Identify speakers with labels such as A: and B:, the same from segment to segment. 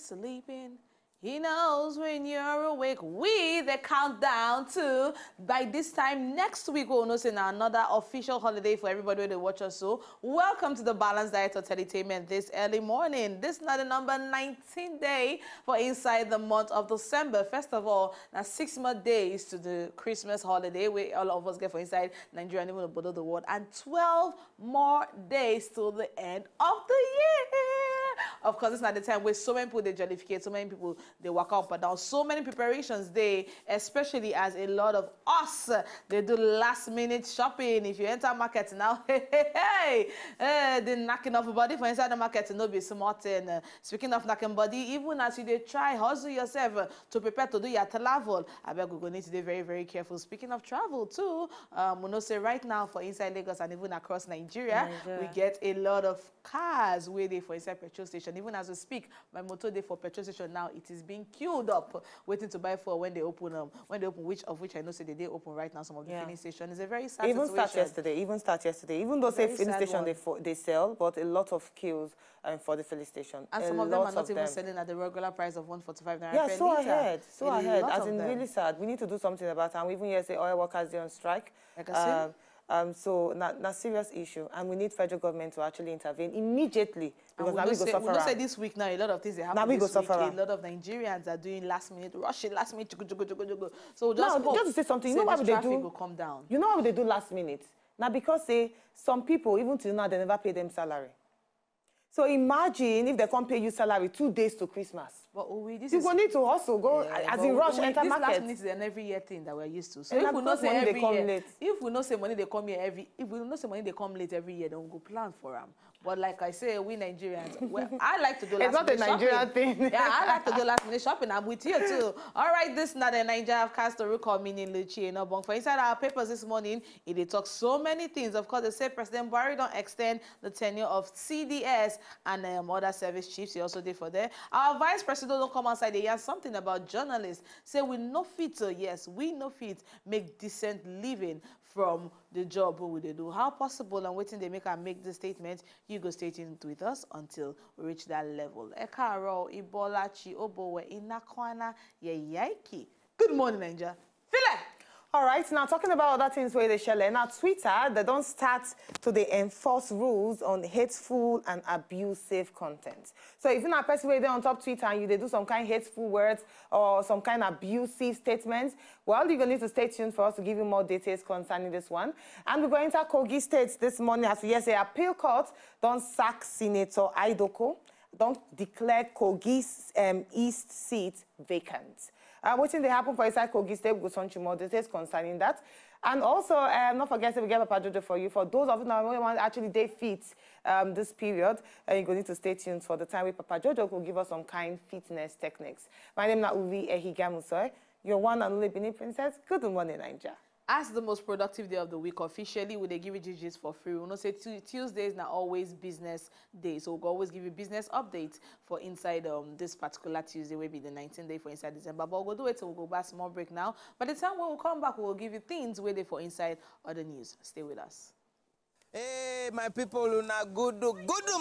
A: sleeping. He knows when you're awake. We the countdown to by this time next week we'll know saying another official holiday for everybody when they watch us. So welcome to the Balanced Diet of Entertainment this early morning. This is not the number 19 day for inside the month of December. First of all, now 6 more days to the Christmas holiday where all of us get for inside Nigeria and even about the world, and 12 more days till the end of the year. Of course, it's not the time where so many people they jollificate, so many people they walk up and down. So many preparations they, especially as a lot of us, they do last minute shopping. If you enter market now, they're knocking off body for inside the market to no be smart. And speaking of knocking body, even as you they try hustle yourself to prepare to do your travel, I bet we need to be very, very careful. Speaking of travel too, we know say right now for inside Lagos and even across Nigeria, we get a lot of cars waiting for inside petrol station. Even as we speak, my motor day for petrol station now, it is being queued up, waiting to buy for when they open which I know say they open right now. Some of the filling station is a very sad
B: even
A: situation.
B: Start yesterday. Even though say filling station they sell, but a lot of queues for the filling station.
A: And some of them are not even selling at the regular price of 145 naira.
B: Yeah, so
A: liter.
B: ahead. As in really sad. We need to do something about it. And we even hear say oil workers they on strike.
A: Like I said.
B: So not serious issue, and we need federal government to actually intervene immediately, because now we go suffer.
A: We say this week now a lot of things they happen. Now we go suffer. A lot of Nigerians are doing last minute rushing, last minute. So just hope,
B: just to say something. You know what they do?
A: Will come down.
B: You know what they do last minute? Now because say some people even till now they never pay them salary. So imagine if they can't pay you salary 2 days to Christmas.
A: But
B: you will need to hustle, go as in rush, enter market.
A: This last minute is an every year thing that we're used to. So if we know say every year, if we know say money they come here if we know say money they come late every year, then we'll go plan for them. But like I say, we Nigerians, well, I like to do last minute shopping. It's not a Nigerian thing. Yeah, I like to do last minute shopping. I'm with you too. All right, this is not a Nigeria cast to recall meaning Luchi no bong. For inside our papers this morning, it talks so many things. Of course, they say President Buhari don't extend the tenure of CDS and other service chiefs. He also did for there. Our vice president don't come outside. They hear something about journalists. Say we no fit. Yes, we no fit make decent living from the job we they do. How possible and waiting they make the statement. You go stay tuned with us until we reach that level. Ekaro, Ibolachi, Obowe, Inakwana, Yaiki. Good morning, Nigeria. File!
B: All right, now talking about other things where they share. Now Twitter, they don't start to enforce rules on hateful and abusive content. So if you're not a person where they're on top Twitter and they do some kind of hateful words or some kind of abusive statements, well, you're going to need to stay tuned for us to give you more details concerning this one. And we're going to Kogi State this morning. As we hear, say appeal court don't sack Senator Idoko, don't declare Kogi's East seat vacant. What's they happen for inside Kogi State, we'll send you more details concerning that. And also, not forget we get Papa Jojo for you. For those of you that want actually day fit this period, you're going to need to stay tuned for the time with Papa Jojo will give us some kind fitness techniques. My name is Uvi Ehigamusoy. You're one and only Benin Princess. Good morning, Nigeria.
A: As the most productive day of the week, officially, we they give you GGs for free. We'll not say Tuesdays now always business days. So we'll always give you business updates for inside this particular Tuesday, will be the 19th day for inside December. But we'll do it till we'll go back small break now. By the time we'll come back, we'll give you things where they for inside other news. Stay with us.
C: Hey, my people, una good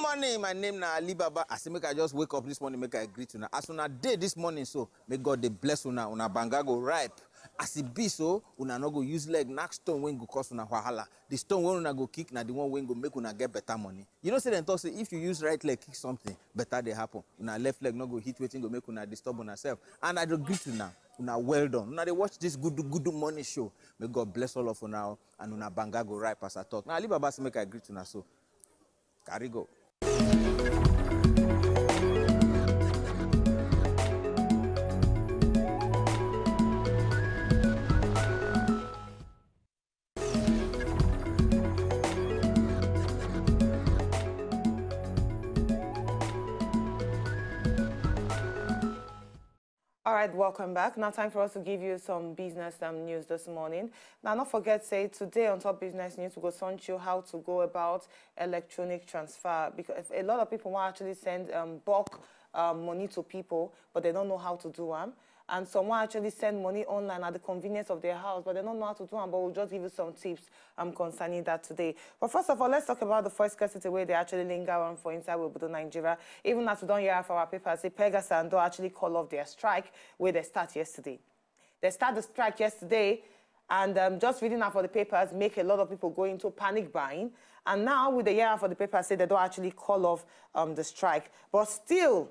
C: morning. My name na Ali Baba. I say make I just wake up this morning, make I greet una. As una day this morning, so may God they bless una banga go ripe. As it be so, una no go use leg knock stone when go cost una wahala. The stone when una go kick na the one when go make una get better money. You know say them talk say if you use right leg kick something, better they happen. Una left leg no go hit waiting go make una disturb una self. And I do greet una well done. Una they watch this good morning show. May God bless all of una and una banga go ripe as I talk. Now Alibaba say make I greet una so. Carry go.
B: All right, welcome back. Now time for us to give you some business news this morning. Now, not forget, say, today on Top Business News, we'll go show you how to go about electronic transfer. Because a lot of people want to actually send bulk money to people, but they don't know how to do them. and someone actually send money online at the convenience of their house, but they don't know how to do it, but we'll just give you some tips concerning that today. But first of all, let's talk about the first scarcity where they actually linger on for inside Gudu, Nigeria. Even as we don't hear from our papers, the Pegas and do actually call off their strike where they start yesterday. They start the strike yesterday, and just reading out for the papers make a lot of people go into panic buying. And now with the year for the papers say they don't actually call off the strike. But still,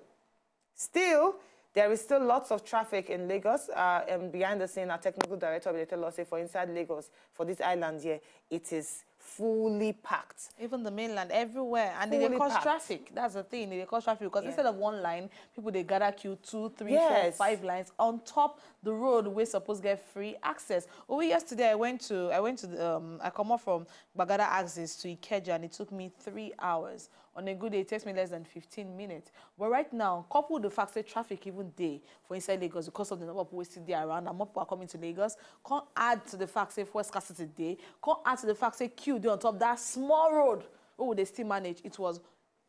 B: there is still lots of traffic in Lagos. And behind the scene, our technical director will tell us, for inside Lagos, for this island here, it is fully packed.
A: Even the mainland, everywhere. And they cause traffic. That's the thing. They cause traffic because instead of one line, people, they gather queue 2, 3, 4, 5 lines on top the road. We're supposed to get free access. Yesterday, I come off from Bagada Axis to Ikeja, and it took me 3 hours. On a good day, it takes me less than 15 minutes. But right now, coupled with the fact that traffic even day for inside Lagos because of the number of people still there around, and more people are coming to Lagos, can't add to the fact that for scarcity day, can't add to the fact that queue day on top that small road. Oh, they still manage. It was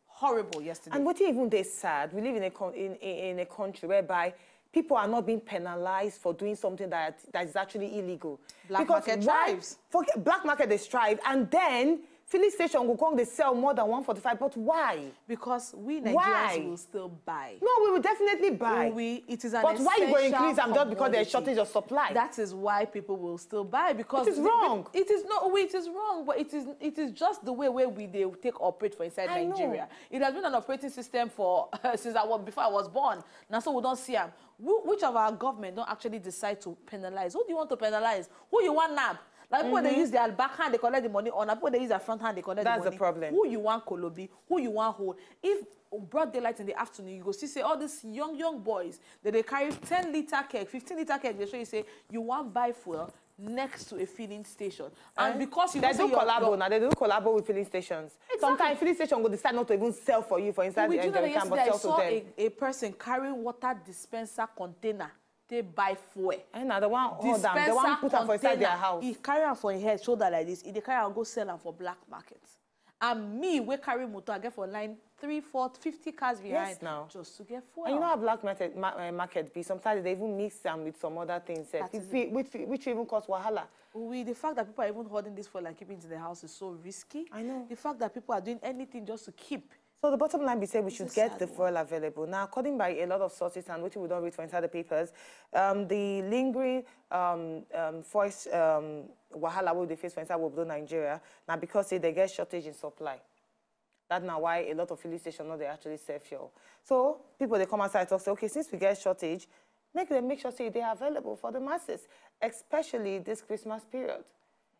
A: horrible yesterday.
B: And what even they sad, we live in a country whereby people are not being penalized for doing something that is actually illegal.
A: Black market strives.
B: Black market they strive, and then filling station will come, they sell more than 145, but why?
A: Because we Nigerians will still buy.
B: No, we will definitely buy.
A: It is an
B: but why you go increase them just because there's shortage of supply?
A: That is why people will still buy, because
B: it is wrong.
A: It is not. It is wrong, but it is just the way they take operate for inside Nigeria. It has been an operating system for since before I was born. Now, so we don't see them. Which of our government don't actually decide to penalize? Who do you want to penalize? Who you want nab? Like people, they use their back hand, they collect the money. On people, they use their front hand, they collect the money.
B: That's the problem.
A: Who you want Kolobi, who you want hold. If broad daylight in the afternoon, you go see, say, all these young boys, that they carry 10-liter keg, 15-liter keg, they show you, say, you want buy fuel next to a filling station. And because you
B: they do collabo now, they do collabo with filling stations. Exactly. Sometimes filling station will decide not to even sell for you, for instance, the can, but sell to them.
A: I saw a person carrying water dispenser container. They buy fuel.
B: And now the one hold them, the one put them for inside their house.
A: He carry them for his head, shoulder like this. He carry and go sell them for black markets. And me, we carry motor, I get for line 3, 4, 50 cars behind.
B: Yes, now.
A: Just to get fuel.
B: And you know how black market be? Sometimes they even mix them with some other things, which even cause wahala.
A: The fact that people are even holding this fuel and keeping it in the house is so risky.
B: I know.
A: The fact that people are doing anything just to keep.
B: So the bottom line, we say we should get the fuel available. Now, according by a lot of sources and which we don't read for inside the papers, the lingering voice wahala will they face for inside Gudu, Nigeria, now because they get shortage in supply. That's now why a lot of filling stations they actually sell fuel. So people they come outside and talk, say, okay, since we get shortage, make sure say they are available for the masses, especially this Christmas period.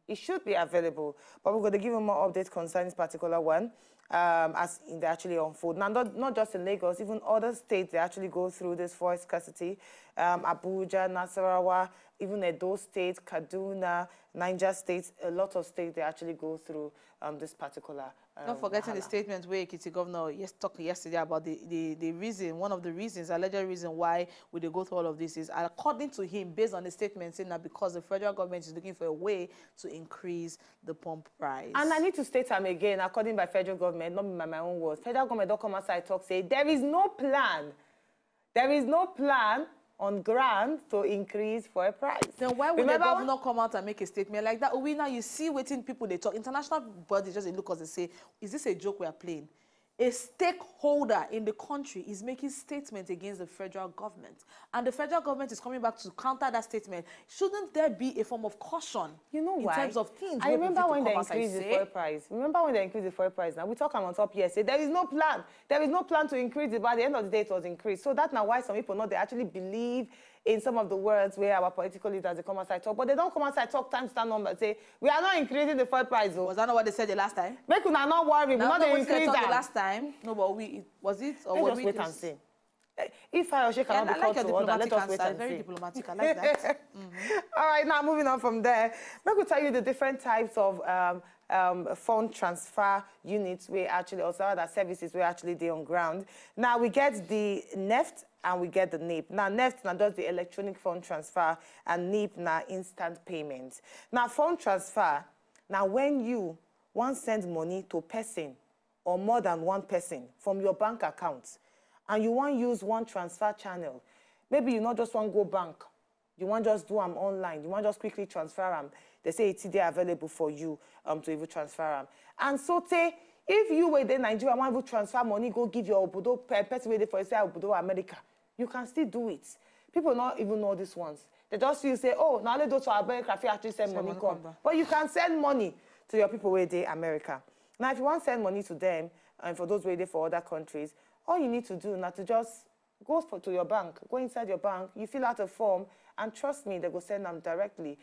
B: It should be available, but we're going to give you more updates concerning this particular one. As they actually unfold. Now, not just in Lagos, even other states, they actually go through this fuel scarcity. Abuja, Nasarawa, even Edo State, Kaduna, Niger State, a lot of states, they actually go through this particular
A: Not forgetting the statement where Ekiti governor talked yesterday about the reason, one of the reasons, alleged reason why we go through all of this is, according to him, based on the statement, saying that because the federal government is looking for a way to increase the pump price. And
B: I need to state them again, according by federal government, not by my own words. Federal government don't come outside talk, say, there is no plan. There is no plan on ground to increase for a price.
A: Then why would the governor come out and make a statement like that? Now you see waiting people they talk. International bodies just look and say, is this a joke we are playing? A stakeholder in the country is making statements against the federal government. And the federal government is coming back to counter that statement. Shouldn't there be a form of caution?
B: You know why?
A: In terms of things.
B: I remember when they increased the fuel price. Remember when they increased the fuel price? Now we talk on top yesterday. There is no plan. There is no plan to increase it. By the end of the day, it was increased. So that's now why some people they actually believe in some of the words where our political leaders they come outside talk, but they don't come outside talk times that number and say we are not increasing the fuel price.
A: Was that not what they said the last time?
B: Make you not worry, we're not increasing that.
A: The last time, no, but was it or
B: let's just wait and see. If I or she cannot be called to order, let us wait and see.
A: Very diplomatic, I like that.
B: All right, now moving on from there, let me tell you the different types of fund transfer units we actually, also other services we actually do on ground. Now we get the NEFT and we get the NIP. Now NEFT now does the electronic fund transfer and NIP now instant payments. Now fund transfer, now when you want send money to a person or more than one person from your bank account and you want use one transfer channel, Maybe you not just want to go bank. You want just do them online. You want just quickly transfer them. They say it's there available for you to even transfer them. And so if you were in Nigeria want to transfer money, go give your obodo person waiting for say obodo America. You can still do it. People not even know these ones. They just feel say, oh, now they go to America, if you actually send money come. But you can send money to your people where they America. Now, if you want to send money to them, and for those waiting for other countries, all you need to do now to just go to your bank, go inside your bank, you fill out a form, and trust me, they will send them directly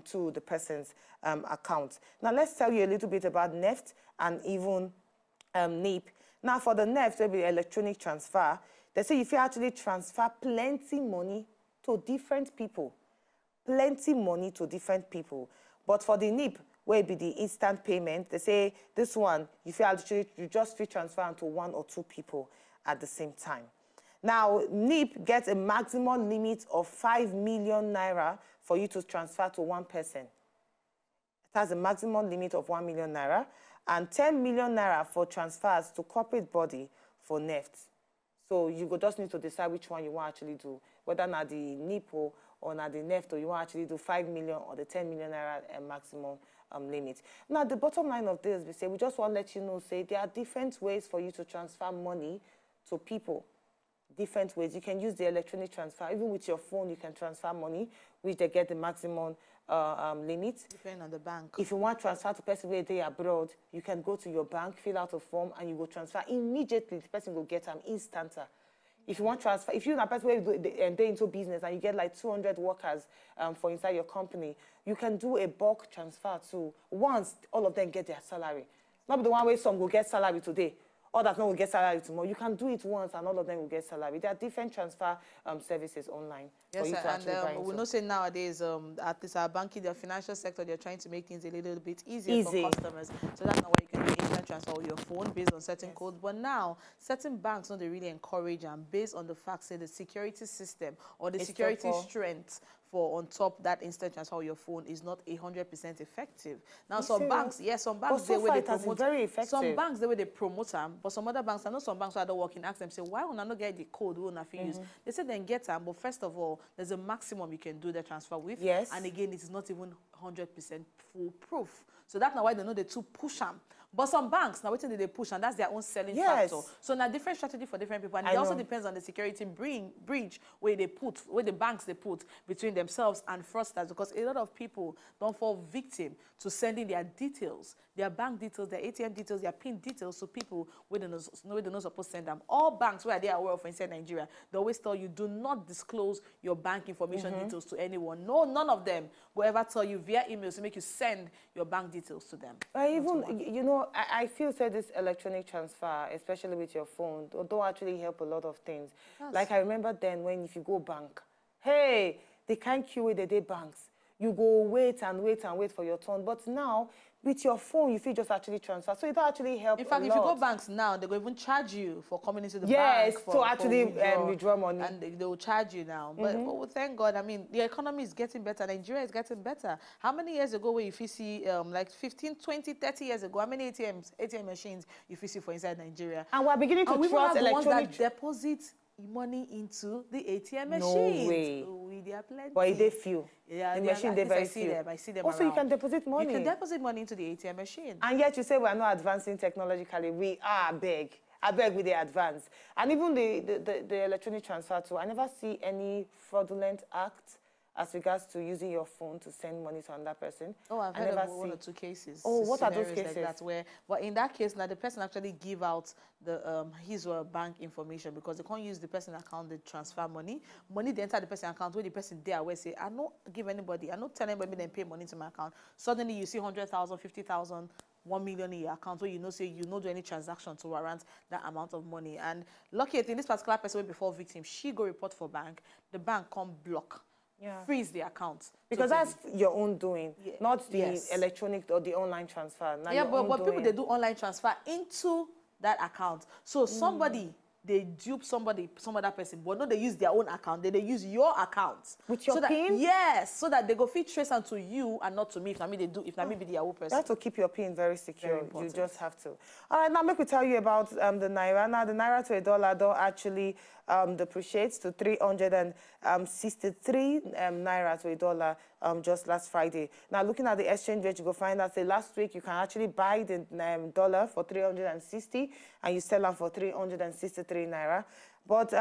B: to the person's account. Now, let's tell you a little bit about NEFT and even NIP. Now, for the NEFT, it will be electronic transfer. They say if you actually transfer plenty money to different people, plenty money to different people. But for the NIP, where it be the instant payment, they say this one, you just free transfer to 1 or 2 people at the same time. Now, NIP gets a maximum limit of 5 million naira for you to transfer to one person. It has a maximum limit of 1 million naira and 10 million naira for transfers to corporate body for NEFT. So you just need to decide which one you want to actually do, whether not the NIP or not the NEFT, or you want to actually do 5 million or the 10 million naira maximum limit. Now, the bottom line of this, we just want to let you know, there are different ways for you to transfer money to people. Different ways. You can use the electronic transfer. Even with your phone, you can transfer money, which they get the maximum limit.
A: Depending on the bank.
B: If you want to transfer to person where they are abroad, you can go to your bank, fill out a form, and you go transfer immediately. The person will get them instanter. If you want transfer, if you're a person where they're into business and you get like 200 workers for inside your company, you can do a bulk transfer too. Once all of them get their salary. Not the one way some will get salary today. Others will get salary tomorrow. You can do it once and all of them will get salary. There are different transfer services online.
A: Yes, and we know say nowadays, at least our banking, the financial sector, they're trying to make things a little bit easier for customers. So that's not why you can do instant transfer with your phone based on certain codes. But now, certain banks don't they really encourage them based on the fact that the security system or the security strength for on top that instant transfer on your phone is not 100% effective. Now, some banks, some banks they will promote very effective. Some banks they will they promote them, but some other banks, I know some banks who are not working, ask them say, why will I not get the code we will not use? They say then get them, but first of all, there's a maximum you can do the transfer with. Yes. And again, it is not even 100% foolproof. So that's not why they know they too push them. But some banks, now waiting they push, and that's their own selling factor. So now different strategy for different people. And it also depends on the security breach where they put, where the banks they put between themselves and fraudsters. Because a lot of people don't fall victim to sending their details, their bank details, their ATM details, their PIN details to people where they're not supposed to send them. All banks where they are aware of inside Nigeria, they always tell you, do not disclose your bank information details to anyone. No, none of them will ever tell you via email to make you send your bank details to them.
B: You know, I feel this electronic transfer, especially with your phone, don't actually help a lot of things. Yes. Like I remember then when if you go bank, hey, they can't queue with the day banks. You go wait and wait and wait for your turn. But now, with your phone, you feel just actually transfer. So it don't actually help. In fact, if you go banks now, they will even charge you for coming into the bank. Yes, to actually withdraw money. And they will charge you now. But thank God, I mean, the economy is getting better. Nigeria is getting better. How many years ago where if you see, like 15, 20, 30 years ago, how many ATM machines if you see for inside Nigeria? And we're beginning to trust electronic... ones that deposit money into the ATM machines. No way. There are plenty. But they few. Yeah, the machine they very few. I see them also, around. You can deposit money. You can deposit money into the ATM machine. And yet you say we are not advancing technologically. We are big. I beg with the advance. And even the electronic transfer too. I never see any fraudulent act as regards to using your phone to send money to another person. Oh, I've heard of one or two cases. Oh, what are those cases? Like that where, but in that case, now the person actually give out the his or her bank information because they can't use the person account to transfer money. Money they enter the person account where the person there where say, I don't give anybody, I don't tell anybody then pay money to my account. Suddenly you see 100,000, 50,000, 1 million in your account where say you don't do any transaction to warrant that amount of money. And lucky in this particular person before victim, she go report for bank, the bank come block. Freeze the account. Because that's your own doing, not the electronic or the online transfer. Now but people, they do online transfer into that account. So somebody
A: they dupe somebody, some other person, but no, they use their own account. They use your account.
B: With your PIN?
A: Yes, so that they go fit trace onto you and not to me. If not me, they do. If not me, be the Yahoo person.
B: You have to keep your PIN very secure.
A: Very
B: You just have to. All right, now make me tell you about the Naira. Now, the Naira to a dollar don't actually depreciate to 363 Naira to a dollar just last Friday. Now, looking at the exchange rate, you go find out, say, last week, you can actually buy the dollar for 360 and you sell them for 363 Naira. But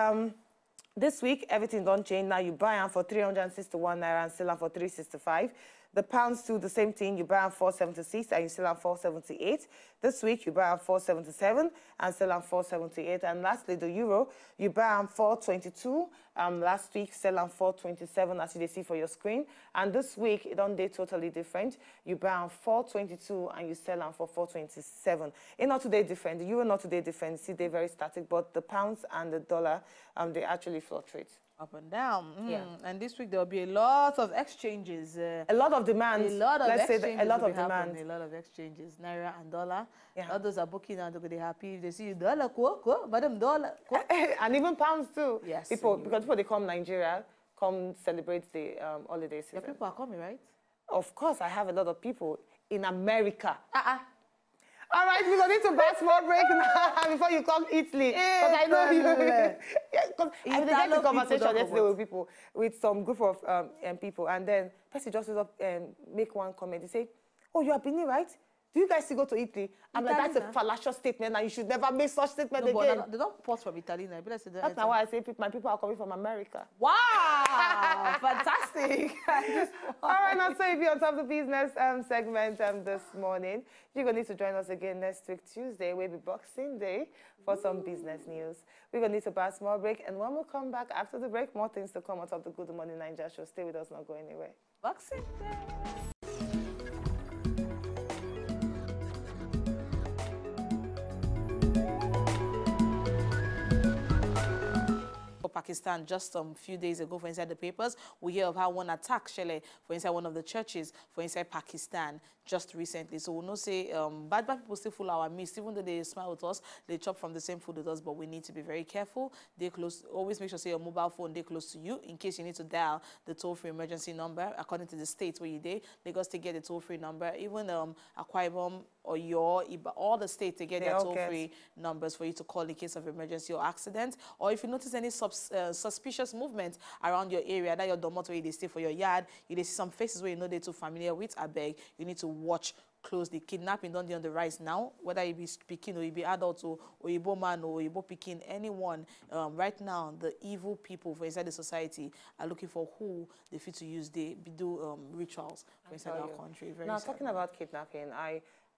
B: this week, everything don't change. Now, you buy them for 361 Naira and sell them for 365. The pounds do the same thing. You buy them 476 and you sell them 478. This week, you buy them 477 and sell them 478. And lastly, the euro, you buy them 422. Last week, sell them 427, as you see for your screen. And this week, it don't date totally different. You buy them 422 and you sell them for 427. It's not today different. The euro not today different. See, they're very static, but the pounds and the dollar, they actually fluctuate.
A: Up and down.
B: Yeah.
A: And this week there will be a lot of exchanges.
B: A lot of demands.
A: A lot of exchanges.
B: A lot of demands.
A: A lot of exchanges. Naira and dollar.
B: Yeah.
A: Others are booking and they're happy if they see dollar, madam dollar.
B: And even pounds too.
A: Yes.
B: Because people they come Nigeria, come celebrate the holiday season.
A: Your people are coming, right?
B: Of course, I have a lot of people in America. All right, we're going to need to buy small break now before you come Italy. Because I know you. Because I had a conversation yesterday with people, with some group of people, and then Percy just up and make one comment. He said, "Oh, you are Benin, right? Do you guys still go to Italy?" I'm like, that's a fallacious statement, and you should never make such statement again.
A: But they don't pause from Italy now.
B: That's not why I say my people are coming from America.
A: Wow, fantastic.
B: All right, now, so if you're on top of the business segment this morning, you're going to need to join us again next week, Tuesday, will be Boxing Day, for some business news. We're going to need to buy a small break, and when we come back after the break, more things to come on top of the Good Morning Nigeria show. Stay with us, not go anywhere.
A: Boxing Day. Pakistan just a few days ago for inside the papers. We hear of how one attack Shele for inside one of the churches for inside Pakistan just recently. So we'll not say bad people still follow our midst, even though they smile with us, they chop from the same food with us, but we need to be very careful. They close, always make sure say your mobile phone they close to you in case you need to dial the toll-free emergency number according to the states where you did. Lagos to get the toll-free number, even Akwa Ibom or all the states they get their toll-free numbers for you to call in case of emergency or accident. Or if you notice any suspicious movement around your area, that your dormitory they stay for your yard, you see some faces where you know they're too familiar with, I beg, you need to watch closely. Kidnapping don't be on the rise now, whether you be speaking or you be adult or Igbo man or Igbo picking, anyone. Right now, the evil people for inside the society are looking for who they fit to use. They do rituals for inside our country. Very
B: now,
A: sad.
B: talking about kidnapping,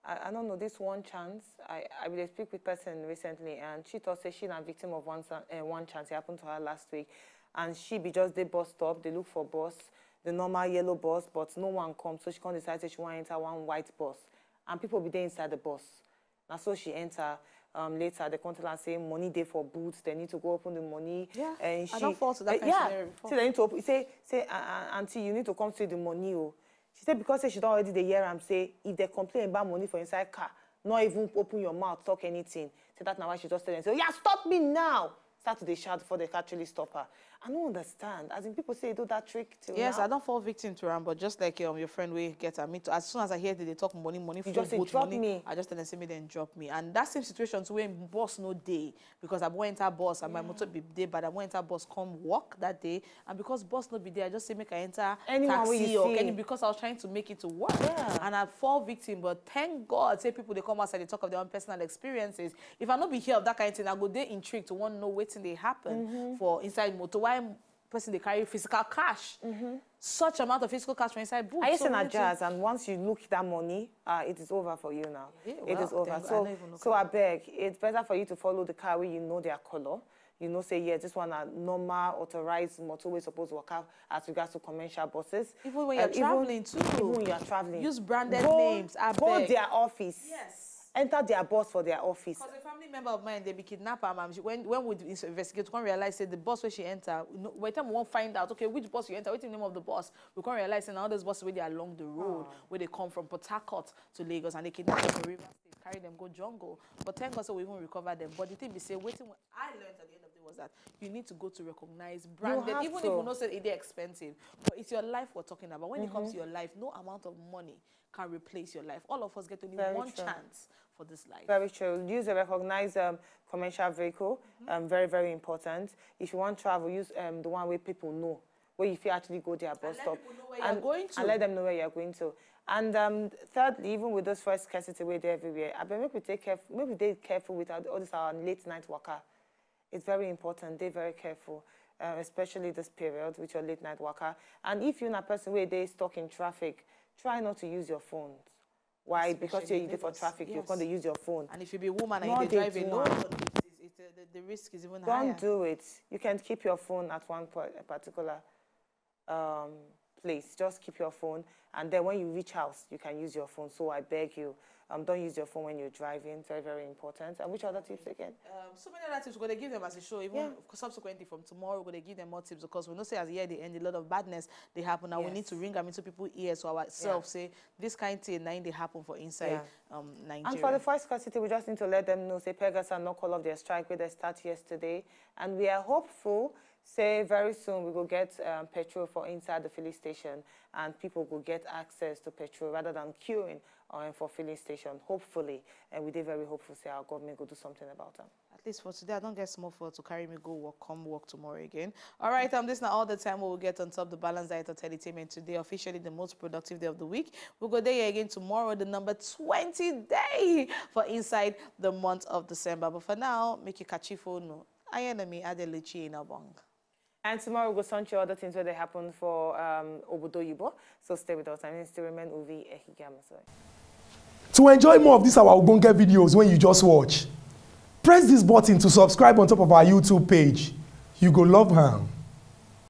B: I don't know, this one chance, I will speak with a person recently, and she thought say she's a victim of one chance. It happened to her last week. And she be just the bus stop, they look for bus, the normal yellow bus, but no one comes. So she can't decide that she want to enter one white bus. And people be there inside the bus. And so she enter. Later, they come tell her, say, money there for boots, they need to go open the money.
A: Yeah,
B: and she,
A: I don't fall to that kind of scenario before.
B: So they need to open, say, auntie, you need to come see the money. Oh. She said because she don't already hear am say if they complain about money for inside car, not even open your mouth, talk anything. So that's now why she just tell them, say, yeah, stop me now. Start to shout before they actually stop her. I don't understand. As in people say they do that trick till
A: yes,
B: now.
A: I don't fall victim to them, but just like your friend will get at me, as soon as I hear that they talk money
B: you just say, drop
A: money,
B: me.
A: I just tell them, say me then drop me. And that same situation too when boss no day, because I won't enter boss and my motor be there, but I won't enter boss come work that day. And because boss no be there, I just say make I enter taxi or any because I was trying to make it to work.
B: Yeah.
A: And I fall victim, but thank God, say people they come outside, they talk of their own personal experiences. If I not be here of that kind of thing, I go there intrigued to want to know what's they happen for inside motor. Why person they carry physical cash, such amount of physical cash for inside boots.
B: I used to jazz, and once you look that money, it is over for you now.
A: Yeah,
B: it is over. So I beg, it's better for you to follow the car where you know their color. You know, say, yeah, this one are normal, authorized motorway supposed to work out as regards to commercial buses.
A: Even when you're traveling too.
B: Even when you're traveling.
A: Use branded names. I
B: go
A: beg.
B: their office.
A: Yes.
B: Enter their boss for their office.
A: Because a family member of mine, they be kidnapped. When we investigate, we can't realize that the boss where she enter, by the time we won't find out, okay, which boss you enter, what's the name of the boss, we can't realize that now those bosses where they are along the road, where they come from Port Harcourt to Lagos, and they kidnap them from River State. carry them go jungle. But thank God so we even recover them. But the thing is, say, waiting. I learned at the end of the day was that you need to go to recognize branded, even if you know say it's expensive. But it's your life we're talking about. When it comes to your life, no amount of money can replace your life. All of us get only one chance for this life. Very true.
B: Use a recognized commercial vehicle. Very, very important. If you want to travel, use the one where people know, where if you actually go there, bus stop, and let them know where you're going to. And thirdly, even with those first scarcity where they're everywhere, I maybe take careful. Maybe they're careful with all this our late night worker. It's very important. They're very careful, especially this period with your late night worker. And if you're not a person where they're stuck in traffic, try not to use your phones. Why? Especially because you're there for traffic, you're going to use your phone.
A: And if you be a woman and you drive alone, the risk is even higher.
B: Don't do it. You can keep your phone at one particular place. Just keep your phone, and then when you reach house, you can use your phone. So I beg you, don't use your phone when you're driving. Very, very important. And which other tips again?
A: So many other tips. We're going to give them as a show. Even subsequently from tomorrow, we're going to give them more tips because we know say as the year they end, a lot of badness they happen. Now we need to ring them into people's ears so ourselves say this kind of thing they happen for inside Nigeria.
B: And for the first scarcity, we just need to let them know say Pegas and no call off their strike where they start yesterday, and we are hopeful. Say very soon we will get petrol for inside the filling station, and people will get access to petrol rather than queuing for filling station. Hopefully, and we did very hopeful. Say our government will do something about them.
A: At least for today, I don't get small for to carry me go work, come work tomorrow again. All right, this is not all the time we will get on top the Balanced Diet Entertainment today. Officially the most productive day of the week. We'll go there again tomorrow, the number 20 day for inside the month of December. But for now, make you catchy phone. I enemy Adelechi in a bong.
B: And tomorrow we'll go you other things where they happen for Obodo Yibo. So stay with us. And still remain Uvi Ehigama.
D: To enjoy more of these our Ogbonge videos when you just watch, press this button to subscribe on top of our YouTube page. You go love her.